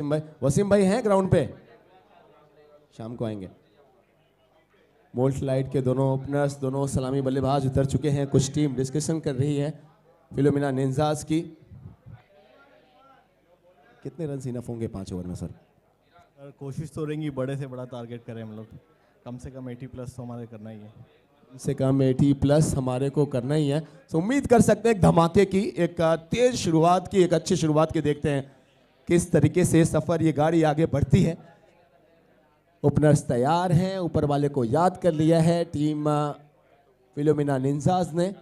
वसीम भाई हैं ग्राउंड पे? शाम को आएंगे। मोल्ट लाइट के दोनों ओपनर्स, दोनों सलामी बल्लेबाज उतर चुके हैं। कुछ टीम डिस्कशन कर रही है फिलोमिना निंजाज की। कितने रन इनफ होंगे 5 ओवर में सर? कोशिश तो रहेंगी बड़े से बड़ा टारगेट करें हम लोग। कम से कम 80 प्लस तो हमारे करना ही है। कम से कम 80 प्लस हमारे को करना ही है। तो उम्मीद कर सकते हैं एक धमाके की, एक तेज शुरुआत की, एक अच्छी शुरुआत की। देखते हैं किस तरीके से सफर ये गाड़ी आगे बढ़ती है। ओपनर्स तैयार हैं, ऊपर वाले को याद कर लिया है टीम फिलोमिना निंजाज ने।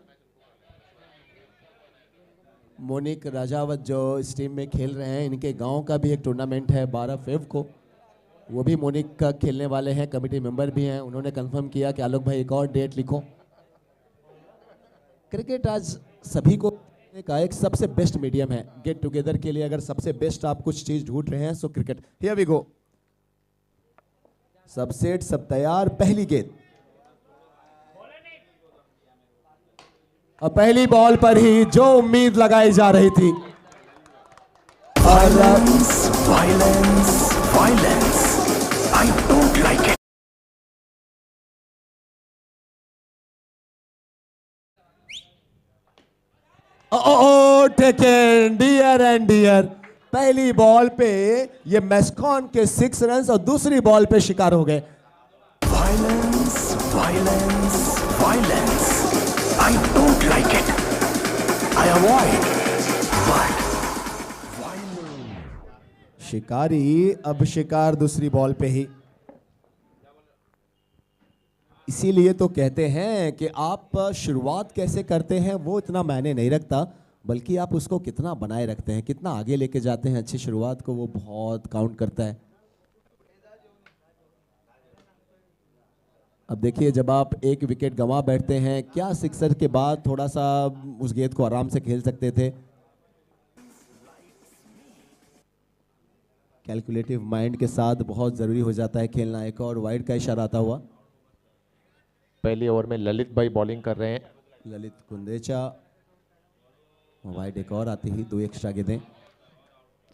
मोनिक राजावत जो इस टीम में खेल रहे हैं, इनके गांव का भी एक टूर्नामेंट है 12 फेब को, वो भी मोनिक का खेलने वाले हैं, कमेटी मेंबर भी हैं। उन्होंने कंफर्म किया कि आलोक भाई एक और डेट लिखो। क्रिकेट आज सभी को एक सबसे बेस्ट मीडियम है गेट टुगेदर के लिए। अगर सबसे बेस्ट आप कुछ चीज ढूंढ रहे हैं so cricket. Here we go. सब सेट, सब तैयार। पहली गेंद और पहली बॉल पर ही जो उम्मीद लगाई जा रही थी। Violence, violence, violence. I don't like it. Taken dear and dear. पहली बॉल पे ये मैस्कॉन के 6 रन और दूसरी बॉल पे शिकार हो गए। Violence, violence, violence. I don't like it. I avoid. But शिकारी अब शिकार दूसरी बॉल पे ही। इसीलिए तो कहते हैं कि आप शुरुआत कैसे करते हैं वो इतना मायने नहीं रखता, बल्कि आप उसको कितना बनाए रखते हैं, कितना आगे लेके जाते हैं अच्छी शुरुआत को, वो बहुत काउंट करता है। अब देखिए, जब आप एक विकेट गंवा बैठते हैं, क्या सिक्सर के बाद थोड़ा सा उस गेंद को आराम से खेल सकते थे। कैलकुलेटिव माइंड के साथ बहुत ज़रूरी हो जाता है खेलना। एक और वाइड का इशारा आता हुआ। पहली ओवर में ललित भाई बॉलिंग कर रहे हैं। ललित कुंदेचा। वाइड एक और आती ही 2 एक्स्ट्रा गेंदें।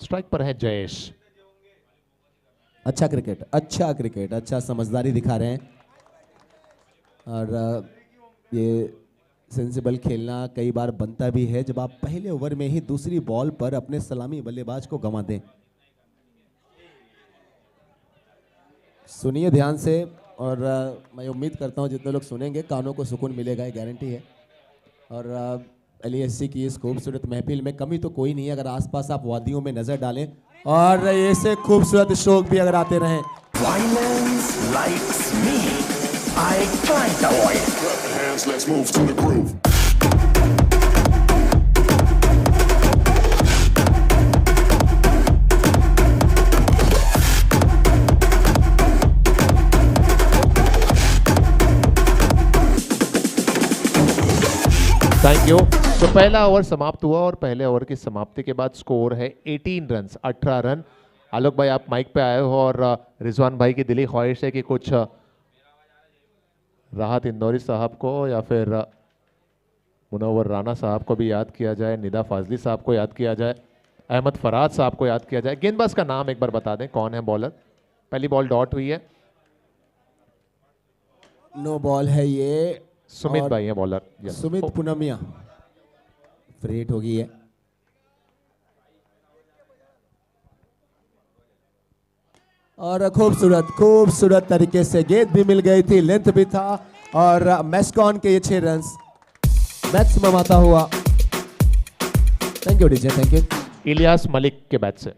स्ट्राइक पर है जयेश। अच्छा क्रिकेट, अच्छा क्रिकेट, अच्छा समझदारी दिखा रहे हैं। और ये सेंसिबल खेलना कई बार बनता भी है जब आप पहले ओवर में ही दूसरी बॉल पर अपने सलामी बल्लेबाज को गंवा दें। सुनिए ध्यान से, और मैं उम्मीद करता हूं जितने लोग सुनेंगे कानों को सुकून मिलेगा, ये गारंटी है। और LASC की इस खूबसूरत महफिल में कमी तो कोई नहीं है अगर आसपास आप वादियों में नजर डालें और ऐसे खूबसूरत स्ट्रोक भी अगर आते रहें। violence likes me. I can't avoid. Clap your hands, let's move to the groove. Thank you. तो पहला ओवर समाप्त हुआ और पहले ओवर की समाप्ति के बाद स्कोर है 18 रन, 18 रन। आलोक भाई आप माइक पे आए हो और रिजवान भाई की दिली ख्वाहिश है कि कुछ राहत इंदौरी साहब को या फिर मुनव्वर राना साहब को भी याद किया जाए, निदा फाजली साहब को याद किया जाए, अहमद फराज साहब को याद किया जाए। गेंदबाज का नाम एक बार बता दें, कौन है बॉलर? पहली बॉल डॉट हुई है, नो बॉल है ये। सुमित भाई है बॉलर। सुमित पूनमिया। फ्रेट हो गई है। और खूबसूरत खूबसूरत तरीके से गेंद भी मिल गई थी, लेंथ भी था, और मैस्कॉन के ये 6 रन मैक्सिमम आता हुआ। Thank you DJ, thank you. Ilyas Malik के बैट से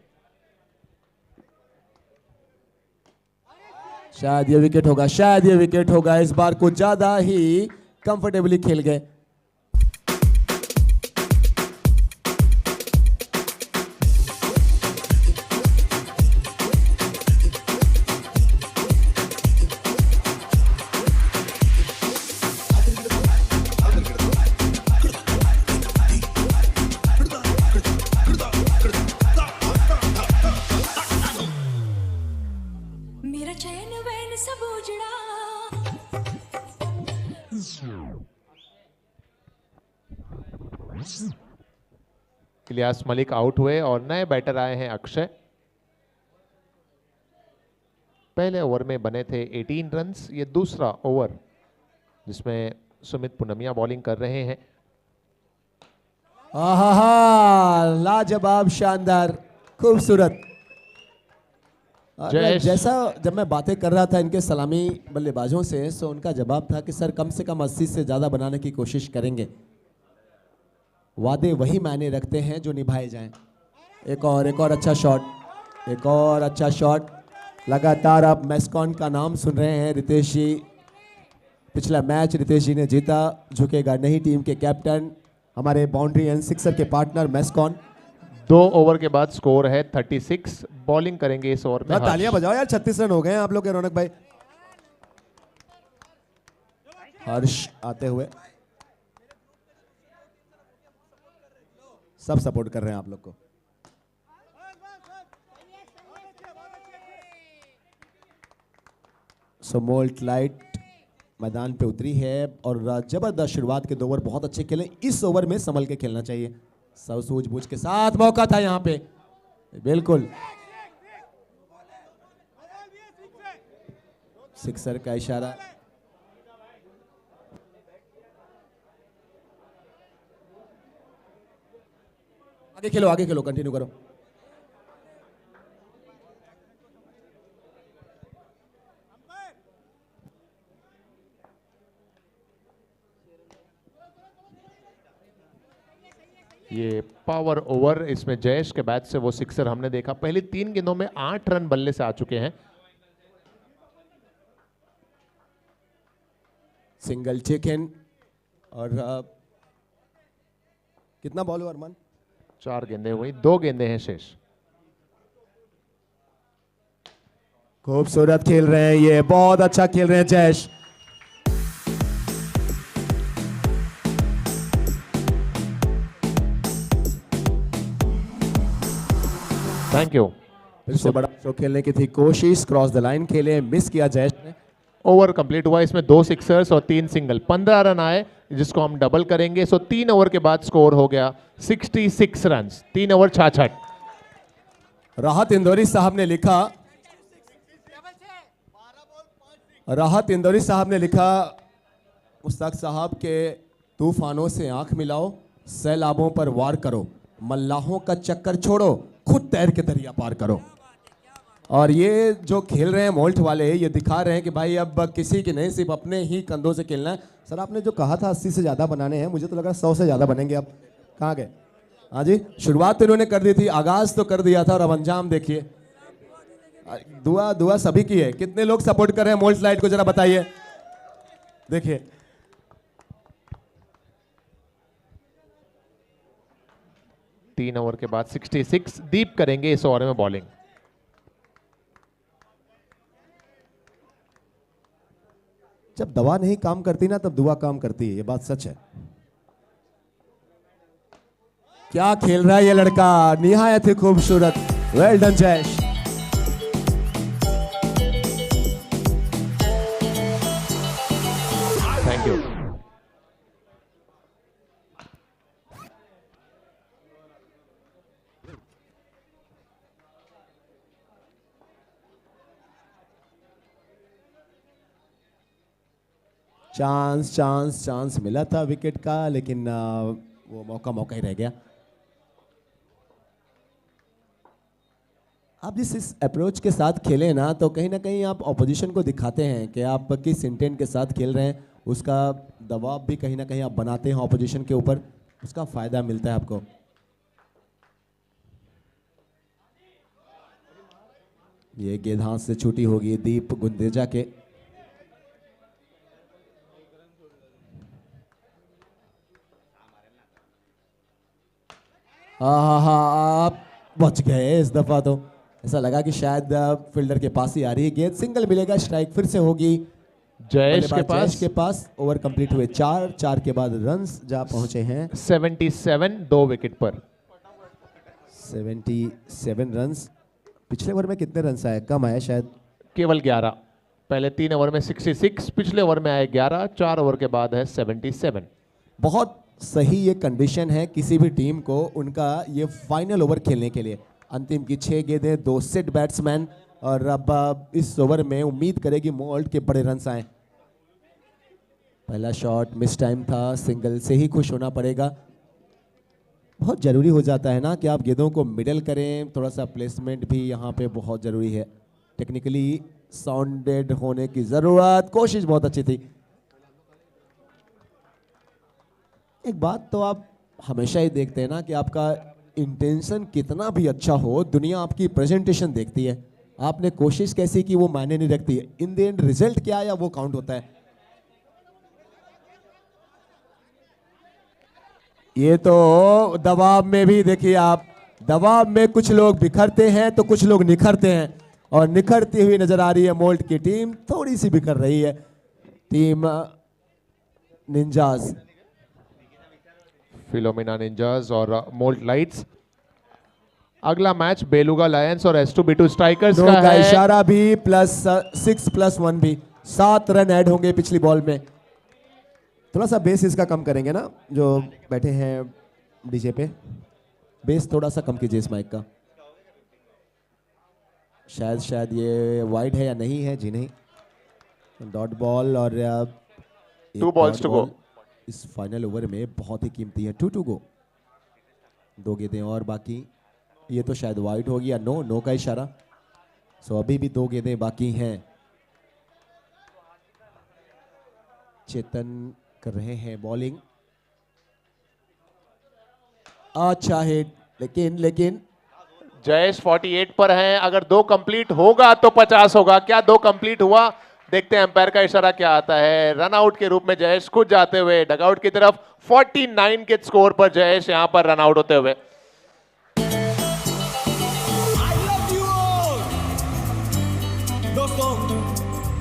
शायद ये विकेट होगा, शायद ये विकेट होगा। इस बार कुछ ज्यादा ही कंफर्टेबली खेल गए। मेरा चैन वैन सब उजड़ा। इलियास मलिक आउट हुए और नए बैटर आए हैं अक्षय। पहले ओवर में बने थे 18 रन्स। ये दूसरा ओवर जिसमें सुमित पुनमिया बॉलिंग कर रहे हैं। लाजवाब, शानदार, खूबसूरत। जयेश। जैसा जब मैं बातें कर रहा था इनके सलामी बल्लेबाजों से, तो उनका जवाब था कि सर कम से कम 80 से ज़्यादा बनाने की कोशिश करेंगे। वादे वही मायने रखते हैं जो निभाए जाएं। एक और अच्छा शॉट, एक और अच्छा शॉट। लगातार आप मैस्कॉन का नाम सुन रहे हैं। रितेश जी, पिछला मैच रितेश जी ने जीता। झुकेगा नहीं टीम के कैप्टन, हमारे बाउंड्री एंड सिक्सर के पार्टनर मैस्कॉन। 2 ओवर के बाद स्कोर है 36। बॉलिंग करेंगे इस ओवर में तालियां बजाओ यार, 36 रन हो गए हैं आप लोग के रौनक भाई। हर्ष आते हुए, सब सपोर्ट कर रहे हैं आप लोग को। सो मोल्ट लाइट मैदान पे उतरी है और जबरदस्त शुरुआत के 2 ओवर बहुत अच्छे खेले। इस ओवर में संभल के खेलना चाहिए, सब सूझबूझ के साथ। मौका था यहां पे, बिल्कुल सिक्सर का इशारा। आगे खेलो, कंटिन्यू करो। ये पावर ओवर, इसमें जयेश के बैट से वो सिक्सर हमने देखा। पहली 3 गेंदों में 8 रन बल्ले से आ चुके हैं। Single chicken. और कितना बॉल हुआ अरमान? 4 गेंदें हुई, 2 गेंदें हैं शेष। खूबसूरत खेल रहे हैं ये, बहुत अच्छा खेल रहे हैं जयेश। Thank you. फिर से बड़ा शो खेलने की थी कोशिश, क्रॉस द लाइन खेले, मिस किया जयेश ने। ओवर कंप्लीट हुआ, इसमें 2 सिक्सर्स और 3 सिंगल। 15 रन आए जिसको हम डबल करेंगे। सो 3 ओवर के बाद स्कोर हो गया 66 रन। 3 ओवर 66। राहत इंदौरी साहब ने लिखा, मुश्ताक साहब के तूफानों से आंख मिलाओ, सैलाबों पर वार करो, मल्लाहों का चक्कर छोड़ो, खुद तैर के दरिया पार करो। और ये जो खेल रहे हैं मोल्ट वाले, ये दिखा रहे हैं कि भाई अब किसी की नहीं, सिर्फ अपने ही कंधों से खेलना है। सर आपने जो कहा था 80 से ज़्यादा बनाने हैं, मुझे तो लगा 100 से ज़्यादा बनेंगे। अब कहाँ गए? हाँ जी, शुरुआत तो इन्होंने कर दी थी, आगाज़ तो कर दिया था, और अब अंजाम देखिए। दुआ सभी की है। कितने लोग सपोर्ट कर रहे हैं मोल्ट लाइट को, जरा बताइए। देखिए तीन ओवर के बाद 66। दीप करेंगे इस ओवर में बॉलिंग। जब दवा नहीं काम करती ना, तब दुआ काम करती है, ये बात सच है। क्या खेल रहा है ये लड़का, निहायत ही खूबसूरत। Well done Jayesh. Thank you. Chance मिला था विकेट का, लेकिन वो मौका ही रह गया। आप जिस इस अप्रोच के साथ खेलें ना, तो कहीं ना कहीं आप ऑपोजिशन को दिखाते हैं कि आप किस इंटेंट के साथ खेल रहे हैं। उसका दबाव भी कहीं ना कहीं आप बनाते हैं ऑपोजिशन के ऊपर, उसका फायदा मिलता है आपको। ये गेंद हाथ से छूटी होगी दीप गुंदेजा के। आप बच गए इस दफा, तो ऐसा लगा कि शायद फील्डर के पास ही आ रही है गेंद। सिंगल मिलेगा, स्ट्राइक फिर से होगी जयेश के पास। ओवर कंप्लीट हुए 4 के बाद रन्स जा पहुंचे हैं 77, 2 विकेट पर 77 रन्स। पिछले ओवर में कितने रन्स आए? कम आए शायद, केवल 11। पहले 3 ओवर में 66, पिछले ओवर में आए 11। 4 ओवर के बाद है 77। बहुत सही ये कंडीशन है किसी भी टीम को, उनका ये फाइनल ओवर खेलने के लिए। अंतिम की 6 गेंदें, 2 सेट बैट्समैन, और अब इस ओवर में उम्मीद करेगी मोल्ट के बड़े रन आए। पहला शॉट मिस टाइम था, सिंगल से ही खुश होना पड़ेगा। बहुत ज़रूरी हो जाता है ना कि आप गेंदों को मिडल करें, थोड़ा सा प्लेसमेंट भी यहाँ पे बहुत ज़रूरी है। टेक्निकली साउंडेड होने की ज़रूरत, कोशिश बहुत अच्छी थी। एक बात तो आप हमेशा ही देखते हैं ना कि आपका इंटेंशन कितना भी अच्छा हो, दुनिया आपकी प्रेजेंटेशन देखती है। आपने कोशिश कैसी की वो मायने नहीं रखती है, इन द एंड रिजल्ट क्या आया वो काउंट होता है। ये तो दबाव में भी देखिए आप, दबाव में कुछ लोग बिखरते हैं तो कुछ लोग निखरते हैं, और निखरती हुई नजर आ रही है मोल्ट की टीम, थोड़ी सी बिखर रही है टीम निंजाज, फिलोमिना निंजाज और मोल्ट लाइट्स। अगला मैच बेलुगा लायंस और S2B2 स्ट्राइकर्स दो का का है। इशारा भी +6+1 भी 7 रन ऐड होंगे पिछली बॉल में। थोड़ा सा बेस इसका कम करेंगे ना, जो बैठे हैं डीजे पे, बेस थोड़ा सा कम कीजिए इस माइक का। शायद ये वाइड है या नहीं है, जी नहीं। डॉट बॉल और 2 balls to go। इस फाइनल ओवर में बहुत ही कीमती है। 2 to go, 2 गेंदें और बाकी। ये तो शायद वाइड होगी या नो का इशारा। सो अभी भी 2 गेंदें बाकी हैं। चेतन कर रहे हैं बॉलिंग, अच्छा हिट, लेकिन जयेश 48 पर हैं, अगर 2 कंप्लीट होगा तो 50 होगा। क्या 2 कंप्लीट हुआ? देखते हैं अंपायर का इशारा क्या आता है। रन आउट के रूप में जयेश खुद जाते हुए डगआउट की तरफ। 49 के स्कोर पर जयेश यहां पर रन आउट होते हुए। दोस्तों,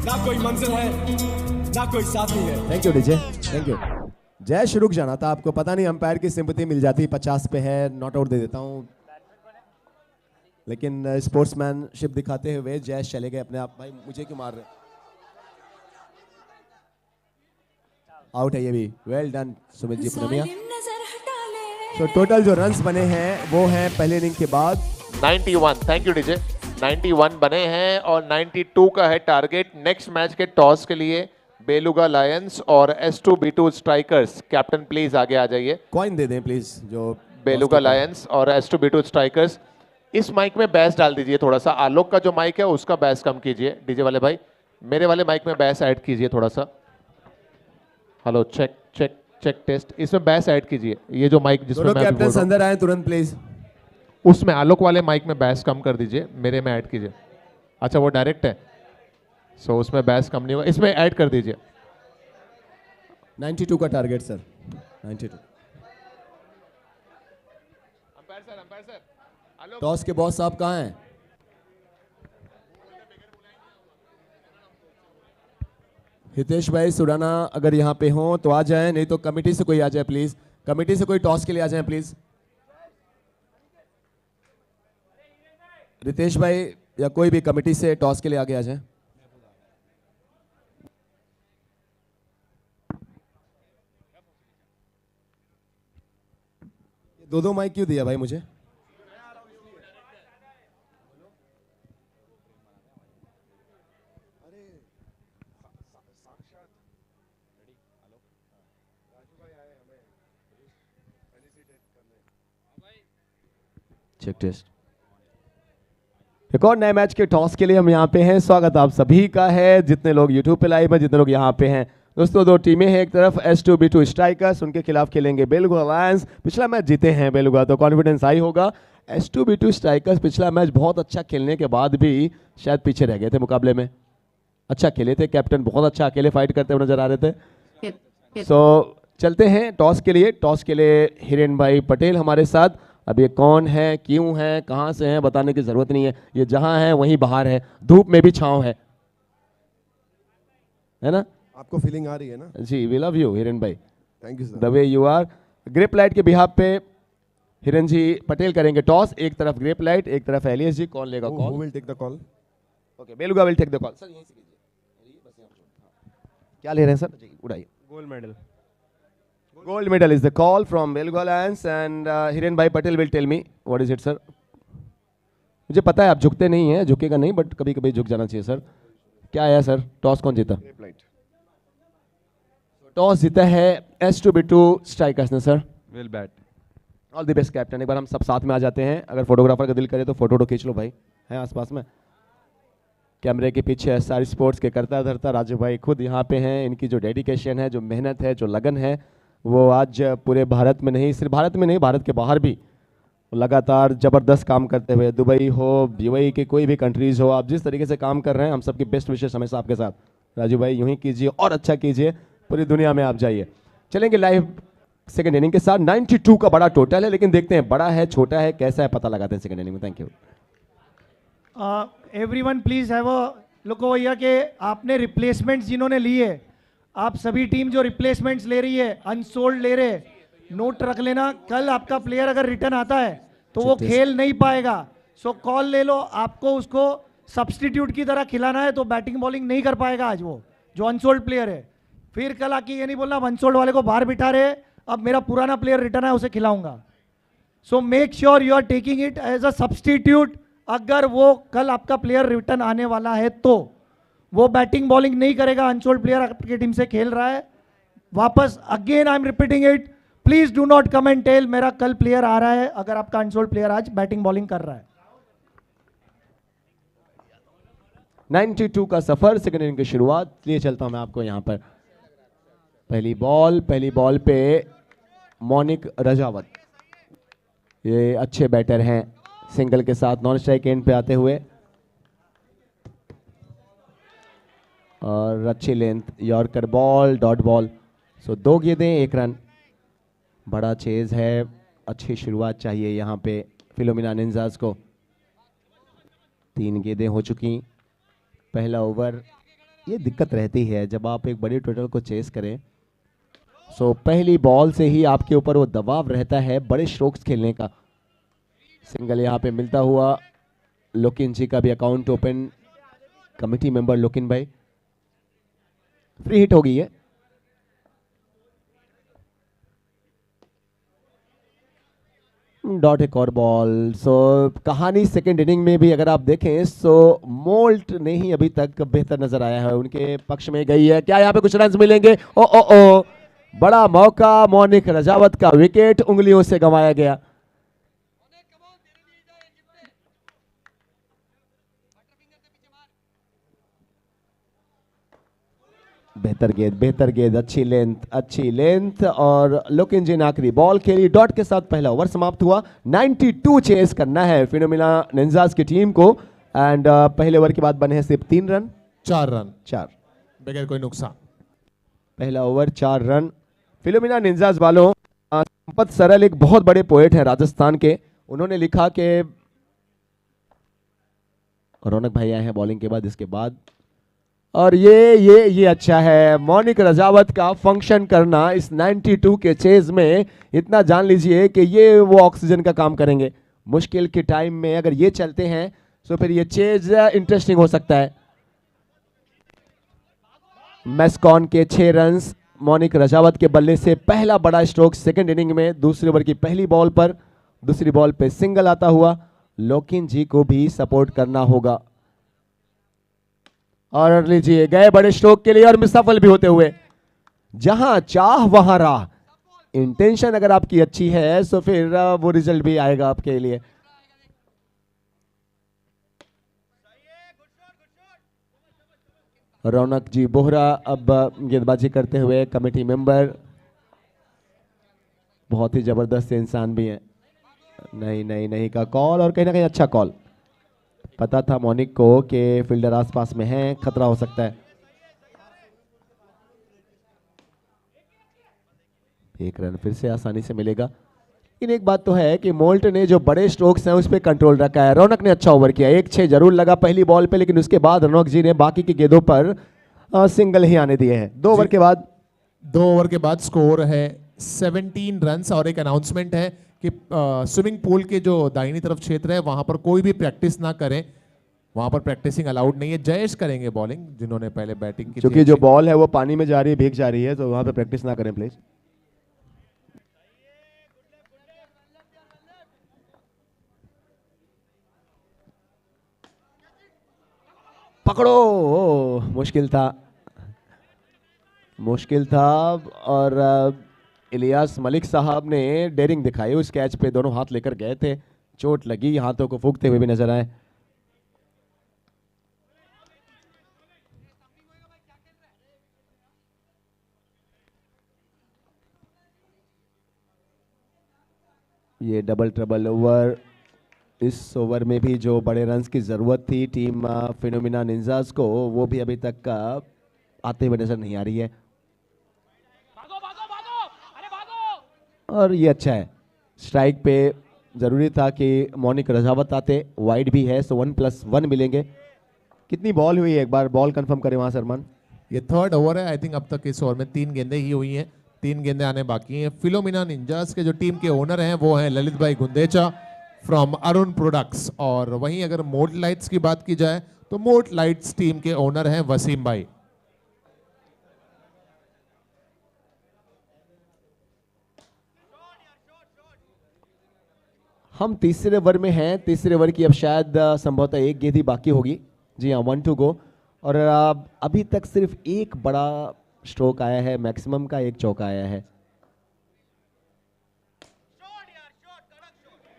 ना कोई मंजिल है ना कोई साथी है। Thank you DJ, thank you. Jayesh रुक जाना था, आपको पता नहीं अंपायर की सिंपैथी मिल जाती, 50 पे है, नॉट आउट दे देता हूं। लेकिन स्पोर्ट्समैनशिप दिखाते हुए जयेश चले गए अपने आप। भाई मुझे क्यों मार रहे? आउट है ये भी। Well done Sumit ji Punamia. जालिम नजर हटा ले तो टोटल जो रन्स बने हैं वो हैं पहले इनिंग के बाद 91। Thank you DJ. 91 बने हैं और 92 का है टारगेट। नेक्स्ट मैच के टॉस के लिए बेलुगा लायंस और S2B2 स्ट्राइकर्स। कैप्टन प्लीज आगे आ जाइए। कॉइन दे दें प्लीज। जो बेलुगा लायंस और S2B2 स्ट्राइकर्स। इस माइक में बैस डाल दीजिए थोड़ा सा। आलोक का जो माइक है उसका बैस कम कीजिए डीजे वाले भाई। मेरे वाले माइक में बैस ऐड कीजिए थोड़ा सा। Hello check check check test. इसमें बैस ऐड कीजिए। ये जो माइक जिसमें दोनों मैं अभी बोल कैप्टन रहा हूं, अंदर आए तुरंत प्लीज। उसमें आलोक वाले माइक में बैस कम कर दीजिए, मेरे में ऐड कीजिए। अच्छा वो डायरेक्ट है, सो उसमें बैस कम नहीं होगा, इसमें ऐड कर दीजिए। 92 का टारगेट सर, 92। अंपायर सर आलोक। टॉस के बॉस साहब कहाँ हैं? हितेश भाई सुराना अगर यहाँ पे हो तो आ जाएं, नहीं तो कमेटी से कोई आ जाए प्लीज। कमेटी से कोई टॉस के लिए आ जाए प्लीज। रितेश भाई या कोई भी कमेटी से टॉस के लिए आगे आ जाए। दो माइक क्यों दिया भाई मुझे? Check test. एक और नए मैच के टॉस के लिए हम यहाँ पे हैं। स्वागत आप सभी का है, जितने लोग YouTube पे लाइव हैं, जितने लोग यहाँ पे हैं। दोस्तों 2 टीमें हैं, एक तरफ S2B2 स्ट्राइकर्स, उनके खिलाफ खेलेंगे बेलुगा लायंस। पिछला मैच जीते हैं बेलुगा, तो कॉन्फिडेंस हाई होगा। S2B2 स्ट्राइकर्स पिछला मैच बहुत अच्छा खेलने के बाद भी शायद पीछे रह गए थे मुकाबले में। अच्छा खेले थे, कैप्टन बहुत अच्छा अकेले फाइट करते हुए नजर आ रहे थे। सो चलते हैं टॉस के लिए। टॉस के लिए हिरेन भाई पटेल हमारे साथ। अब ये कौन है, क्यों है, कहाँ से हैं, बताने की जरूरत नहीं है। ये जहाँ है वहीं बाहर है, धूप में भी छाँव है ना? आपको फीलिंग आ रही है ना? जी, वी लव यू हिरेन भाई, thank you sir. The way you are. Grape light के बिहाफ पे हिरेन जी पटेल करेंगे टॉस। एक तरफ ग्रेप लाइट, एक तरफ एलियस जी। कौन लेगा Who call? will take the call? Okay, Beluga will take the call. Sir यहीं से कीजिए। क्या ले रहे हैं सर? जी उड़ाइए। Gold medal. Gold medal is the call from Beluga Lions, and Hiren Bhai Patel will tell me what is it, sir. मुझे पता है आप झुकते नहीं हैं, झुकेगा नहीं, बट कभी कभी झुक जाना चाहिए सर। क्या आया सर? टॉस कौन जीता? टॉस जीता है S2B2 स्ट्राइकर्स ने sir. Well bat. All the best captain. एक बार हम सब साथ में आ जाते हैं, अगर फोटोग्राफर का दिल करे तो फोटो खींच लो भाई, हैं आसपास में। कैमरे के पीछे सारी स्पोर्ट्स के करता धरता राजू भाई खुद यहाँ पे हैं। इनकी जो डेडिकेशन है, जो मेहनत है, जो लगन है, वो आज पूरे भारत में नहीं, सिर्फ भारत में नहीं, भारत के बाहर भी लगातार ज़बरदस्त काम करते हुए, दुबई हो, UAE के कोई भी कंट्रीज़ हो, आप जिस तरीके से काम कर रहे हैं, हम सबकी बेस्ट विशेष हमेशा आपके साथ। राजू भाई यूं ही कीजिए और अच्छा कीजिए, पूरी दुनिया में आप जाइए। चलेंगे लाइव सेकंड इनिंग के साथ। 92 का बड़ा टोटल है, लेकिन देखते हैं बड़ा है छोटा है कैसा है, पता लगाते हैं सेकंड इनिंग में। Thank you. Everyone please have a look over here के आपने रिप्लेसमेंट्स जिन्होंने लिए, आप सभी टीम जो रिप्लेसमेंट्स ले रही है, अनसोल्ड ले रहे, नोट रख लेना। कल आपका प्लेयर अगर रिटर्न आता है तो वो खेल नहीं पाएगा, सो कॉल ले लो। आपको उसको सब्स्टिट्यूट की तरह खिलाना है तो बैटिंग बॉलिंग नहीं कर पाएगा आज वो जो अनसोल्ड प्लेयर है। फिर कल आके ये नहीं बोलना अनसोल्ड वाले को बाहर बिठा रहे, अब मेरा पुराना प्लेयर रिटर्न है उसे खिलाऊंगा। So make sure you are taking it as a substitute. अगर वो कल आपका प्लेयर रिटर्न आने वाला है तो वो बैटिंग बॉलिंग नहीं करेगा, अनसोल्ड प्लेयर आपकी टीम से खेल रहा है। वापस again I am repeating it, please do not come and tell मेरा कल प्लेयर आ रहा है अगर आपका अनसोल्ड प्लेयर आज बैटिंग बॉलिंग कर रहा है। 92 का सफर, सेकंड इनिंग की शुरुआत। लिए चलता हूं मैं आपको यहां पर। पहली बॉल पे मौनिक रजावत, ये अच्छे बैटर हैं, सिंगल के साथ नॉन स्ट्राइक एंड पे आते हुए, और अच्छी length, yorker ball, dot ball. So 2 गेंदें 1 रन, बड़ा चेज है, अच्छी शुरुआत चाहिए यहाँ पे फिलोमिना निंजाज को। 3 गेंदें हो चुकी, पहला ओवर। ये दिक्कत रहती है जब आप एक बड़ी टोटल को चेस करें, सो पहली बॉल से ही आपके ऊपर वो दबाव रहता है बड़े स्ट्रोक्स खेलने का। सिंगल यहाँ पे मिलता हुआ, लोकिन जी का भी अकाउंट ओपन, कमिटी मेंबर लोकिन भाई। फ्री हिट हो गई है, डॉट एक और बॉल। सो कहानी सेकेंड इनिंग में भी अगर आप देखें सो मोल्ट ने ही अभी तक बेहतर नजर आया है, उनके पक्ष में गई है। क्या यहाँ पे कुछ रन मिलेंगे? ओ बड़ा मौका, मौनिक रजावत का विकेट उंगलियों से गंवाया गया। बेहतर गेंद, अच्छी लेंथ और लोकिन जी ने आखिरी बॉल खेली, डॉट के साथ पहला ओवर समाप्त हुआ। 92 चेस करना है फिनोमिना निंजाज की टीम को, एंड पहले ओवर के बाद बने हैं सिर्फ 3 रन, 4 रन 4 बगैर कोई नुकसान। पहला ओवर 4 रन। फिलोमिना निंजाज वालों, संपत सरल एक बहुत बड़े पोएट हैं राजस्थान के, उन्होंने लिखा कि रौनक भाई आए हैं बॉलिंग के बाद, इसके बाद, और ये अच्छा है। मौनिक रजावत का फंक्शन करना इस 92 के चेज में, इतना जान लीजिए कि ये वो ऑक्सीजन का काम करेंगे मुश्किल के टाइम में। अगर ये चलते हैं तो फिर ये चेज इंटरेस्टिंग हो सकता है। मैस्कॉन के 6 रन्स मौनिक रजावत के बल्ले से, पहला बड़ा स्ट्रोक सेकंड इनिंग में। दूसरे ओवर की पहली बॉल पर, दूसरी बॉल पे सिंगल आता हुआ, लोकिन जी को भी सपोर्ट करना होगा। और लीजिए गए बड़े स्ट्रोक के लिए और सफल भी होते हुए। जहां चाह वहां राह, इंटेंशन अगर आपकी अच्छी है तो फिर वो रिजल्ट भी आएगा आपके लिए। रौनक जी बोहरा अब गेंदबाजी करते हुए, कमेटी मेंबर, बहुत ही जबरदस्त इंसान भी है। नहीं का कॉल, और कहीं ना कहीं अच्छा कॉल। पता था मौनिक को कि फील्डर आसपास में है, खतरा हो सकता है। 1 रन फिर से आसानी से मिलेगा। लेकिन एक बात तो है कि मोल्ट ने जो बड़े स्ट्रोक्स हैं उस पर कंट्रोल रखा है। रौनक ने अच्छा ओवर किया, 1-6 जरूर लगा पहली बॉल पे, लेकिन उसके बाद रौनक जी ने बाकी की गेंदों पर सिंगल ही आने दिए हैं। 2 ओवर के बाद, 2 ओवर के बाद स्कोर है 17 रन्स। और एक अनाउंसमेंट है कि स्विमिंग पूल के जो दाहिनी तरफ क्षेत्र है वहां पर कोई भी प्रैक्टिस ना करें, वहां पर प्रैक्टिसिंग अलाउड नहीं है। जयेश करेंगे बॉलिंग, जिन्होंने पहले बैटिंग की, क्योंकि जो बॉल है वो पानी में जा रही है, भीग जा रही है, तो वहां पे प्रैक्टिस ना करें प्लीज। पकड़ो। मुश्किल था, मुश्किल था। और इलियास मलिक साहब ने डेयरिंग दिखाई उस कैच पे, दोनों हाथ लेकर गए थे, चोट लगी, हाथों को फूंकते हुए भी नजर आए। ये डबल ट्रबल ओवर, इस ओवर में भी जो बड़े रन्स की ज़रूरत थी टीम फिनोमिना निंजास को, वो भी अभी तक आते हुए नजर नहीं आ रही है। और ये अच्छा है, स्ट्राइक पे ज़रूरी था कि मोनिक रजावत आते, वाइड भी है, सो 1+1 मिलेंगे। कितनी बॉल हुई है, एक बार बॉल कंफर्म करें वहाँ सरमान। ये थर्ड ओवर है, आई थिंक अब तक इस ओवर में 3 गेंदें ही हुई हैं, 3 गेंदें आने बाकी हैं। फिलोमिना निंजास के जो टीम के ओनर हैं वो हैं ललित भाई गुंदेचा फ्रॉम अरुण प्रोडक्ट्स, और वहीं अगर मोड लाइट्स की बात की जाए तो मोड लाइट्स टीम के ओनर हैं वसीम भाई। हम तीसरे ओवर में हैं, तीसरे ओवर की अब शायद संभवतः एक गेंद ही बाकी होगी। जी हाँ, 1 to go। और अभी तक सिर्फ एक बड़ा स्ट्रोक आया है, मैक्सिमम का एक चौका आया है।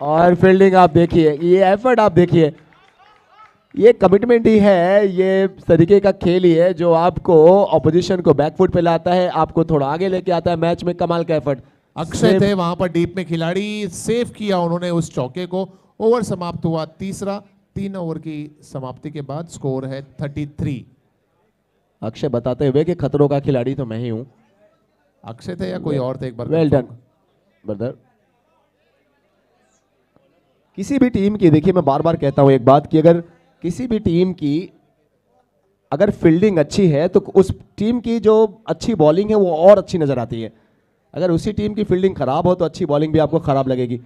और फील्डिंग आप देखिए, ये एफर्ट आप देखिए, ये कमिटमेंट ही है, ये तरीके का खेल ही है जो आपको ऑपोजिशन को बैकफुट पे लाता है, आपको थोड़ा आगे लेके आता है मैच में। कमाल का एफर्ट। अक्षय थे वहां पर डीप में खिलाड़ी, सेव किया उन्होंने उस चौके को। ओवर समाप्त हुआ तीसरा, 3 ओवर की समाप्ति के बाद स्कोर है 33। अक्षय बताते हुए कि खतरों का खिलाड़ी तो मैं ही हूं। अक्षय थे या कोई और थे, एक बार वेल डन ब्रदर। किसी भी टीम की, देखिए मैं बार बार कहता हूं एक बात कि अगर किसी भी टीम की अगर फील्डिंग अच्छी है तो उस टीम की जो अच्छी बॉलिंग है वो और अच्छी नजर आती है। अगर उसी टीम की फील्डिंग खराब हो तो अच्छी बॉलिंग भी आपको खराब लगेगी।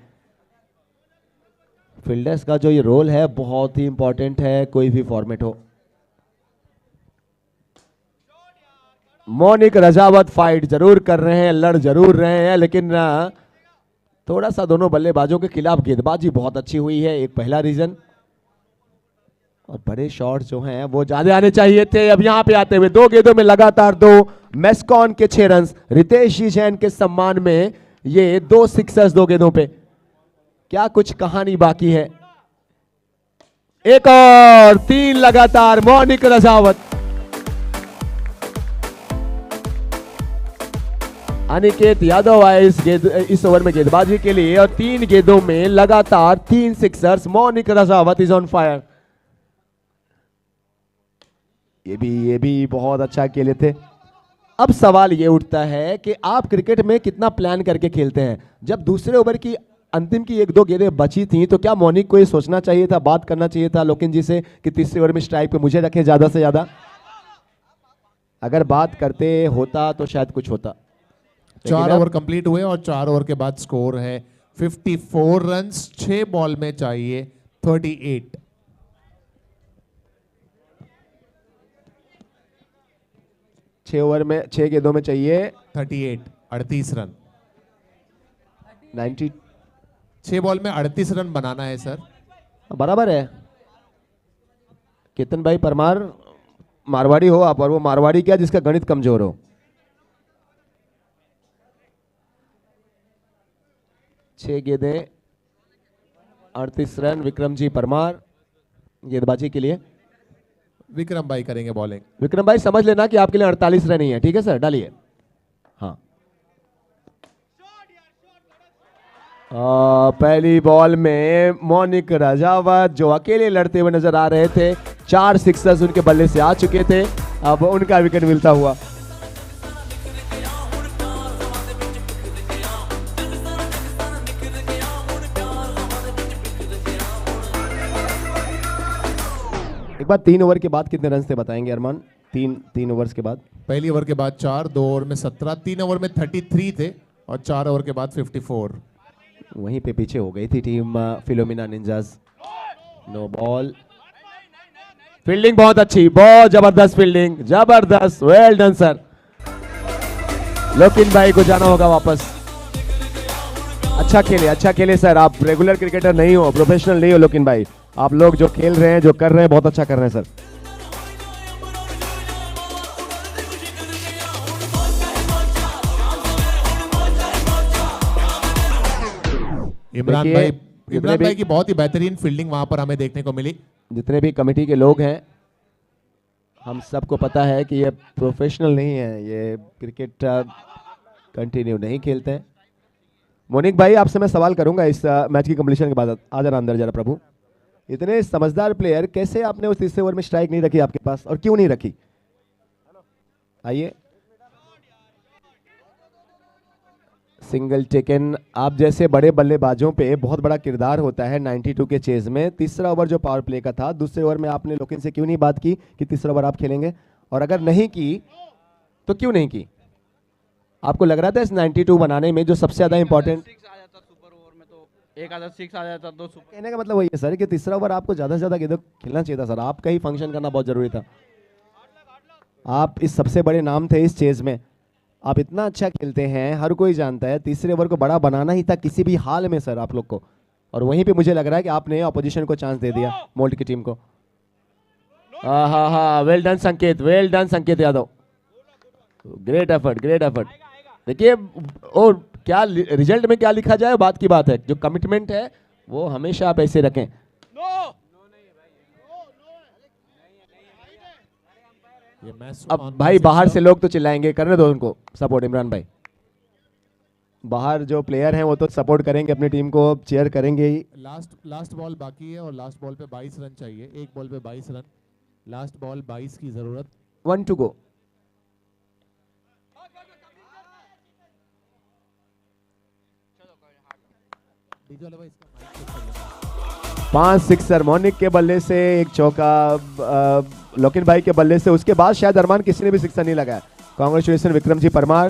फील्डर्स का जो ये रोल है बहुत ही इंपॉर्टेंट है, कोई भी फॉर्मेट हो। मोनिक रजावत फाइट जरूर कर रहे हैं, लड़ जरूर रहे हैं, लेकिन थोड़ा सा दोनों बल्लेबाजों के खिलाफ गेंदबाजी बहुत अच्छी हुई है, एक पहला रीजन। और बड़े शॉट्स जो हैं वो ज्यादा आने चाहिए थे। अब यहां पे आते हुए 2 गेंदों में लगातार 2, मेस्कॉन के 6 रन, रितेश जी जैन के सम्मान में ये 2 सिक्सर्स 2 गेंदों पे। क्या कुछ कहानी बाकी है। एक और 3 लगातार मोनिक रजावत। अनिकेत यादव आए इस ओवर में गेंदबाजी के लिए, और 3 गेंदों में लगातार 3 sixers. Monik Rajawat is on fire. ये भी बहुत अच्छा खेले थे। अब सवाल ये उठता है कि आप क्रिकेट में कितना प्लान करके खेलते हैं। जब दूसरे ओवर की अंतिम की 1-2 गेंदें बची थी तो क्या मोनिक को ये सोचना चाहिए था, बात करना चाहिए था लोकिन जी से कि तीसरे ओवर में स्ट्राइक पे मुझे रखें ज्यादा से ज्यादा। अगर बात करते होता तो शायद कुछ होता। 4 ओवर कंप्लीट हुए और 4 ओवर के बाद स्कोर है 54 रन। 6 बॉल में चाहिए 38। 6 ओवर में 6 गेंदों में चाहिए 38 रन। 90। 6 बॉल में 38 रन बनाना है सर। बराबर है। केतन भाई परमार मारवाड़ी हो आप, और वो मारवाड़ी क्या जिसका गणित कमजोर हो। 6 गेंदें 38 रन। विक्रम जी परमार गेंदबाजी के लिए। विक्रम भाई करेंगे बॉलिंग। विक्रम भाई समझ लेना कि आपके लिए 48 रन ही है, ठीक है सर, डालिए। हाँ, पहली बॉल में मोनिक रजावत जो अकेले लड़ते हुए नजर आ रहे थे, 4 सिक्सर्स उनके बल्ले से आ चुके थे, अब उनका विकेट मिलता हुआ। एक बार 3 ओवर के बाद कितने रन थे बताएंगे अरमान। 3 ओवर्स के बाद। पहली ओवर के बाद 4, 2 ओवर में 17, 3 ओवर में 33 थे और 4 ओवर के बाद 54। वहीं पे पीछे हो गई थी team Philomena ninjas. No ball. Fielding बहुत अच्छी, बहुत जबरदस्त फील्डिंग, जबरदस्त, वेल डन सर। लोकिन भाई को जाना होगा वापस। अच्छा खेले सर, आप रेगुलर क्रिकेटर नहीं हो, प्रोफेशनल नहीं हो लोकिन भाई, आप लोग जो खेल रहे हैं, जो कर रहे हैं, बहुत अच्छा कर रहे हैं सर। इमरान देखिए, भाई जितने इमरान भी- भाई की बहुत ही बेहतरीन फील्डिंग वहां पर हमें देखने को मिली। जितने भी कमेटी के लोग हैं, हम सबको पता है कि ये प्रोफेशनल नहीं है, ये क्रिकेट कंटिन्यू नहीं खेलते हैं। मोनिक भाई, आपसे मैं सवाल करूंगा इस मैच की कंप्लीशन के बाद। आ जाना अंदर जरा प्रभु। इतने समझदार प्लेयर, कैसे आपने उस तीसरे ओवर में स्ट्राइक नहीं रखी आपके पास, और क्यों नहीं रखी? आइए, सिंगल टेकन। आप जैसे बड़े बल्लेबाजों पे बहुत बड़ा किरदार होता है 92 के चेज में। तीसरा ओवर जो पावर प्ले का था, दूसरे ओवर में आपने लोकिन से क्यों नहीं बात की कि तीसरा ओवर आप खेलेंगे? और अगर नहीं की तो क्यों नहीं की? आपको लग रहा था इस 92 बनाने में जो सबसे ज्यादा इंपॉर्टेंट, एक आधा 6 आ जाता तो सुपर। कहने का मतलब वही है सर कि तीसरा ओवर आपको ज्यादा से ज्यादा खेलना चाहिए था सर। आपका ही फंक्शन करना बहुत जरूरी था। आप इस सबसे बड़े नाम थे इस चेज में, आप इतना अच्छा खेलते हैं, हर कोई जानता है। तीसरे ओवर को बड़ा बनाना ही था किसी भी हाल में सर आप लोग को, और वहीं पे मुझे लग रहा है कि आपने अपोजिशन को चांस दे दिया, मोल्ट की टीम को। हाँ, वेल डन संकेत, वेल डन संकेत Yadav, great effort, great effort. देखिए, और क्या रिजल्ट में क्या लिखा जाए बात की बात है, जो कमिटमेंट है वो हमेशा आप ऐसे रखें। ये मैच अब भाई बाहर से लोग तो चिल्लाएंगे, करने दो उनको सपोर्ट। इमरान भाई, बाहर जो प्लेयर हैं वो तो सपोर्ट करेंगे, अपनी टीम को चेयर करेंगे ही। लास्ट बॉल बाकी है और लास्ट बॉल पे 22 रन चाहिए। एक बॉल पे 22 रन, लास्ट बॉल 22 की जरूरत। 1 to go। डीजे वाले भाई इसका माइक चेक कर लो। 5 सिक्सर मोनिक के बल्ले से, एक चौका लोकिन भाई के बल्ले से, उसके बाद शायद अरमान किसी ने भी सिक्सर नहीं लगाया। कांग्रेचुलेशन विक्रम जी परमार।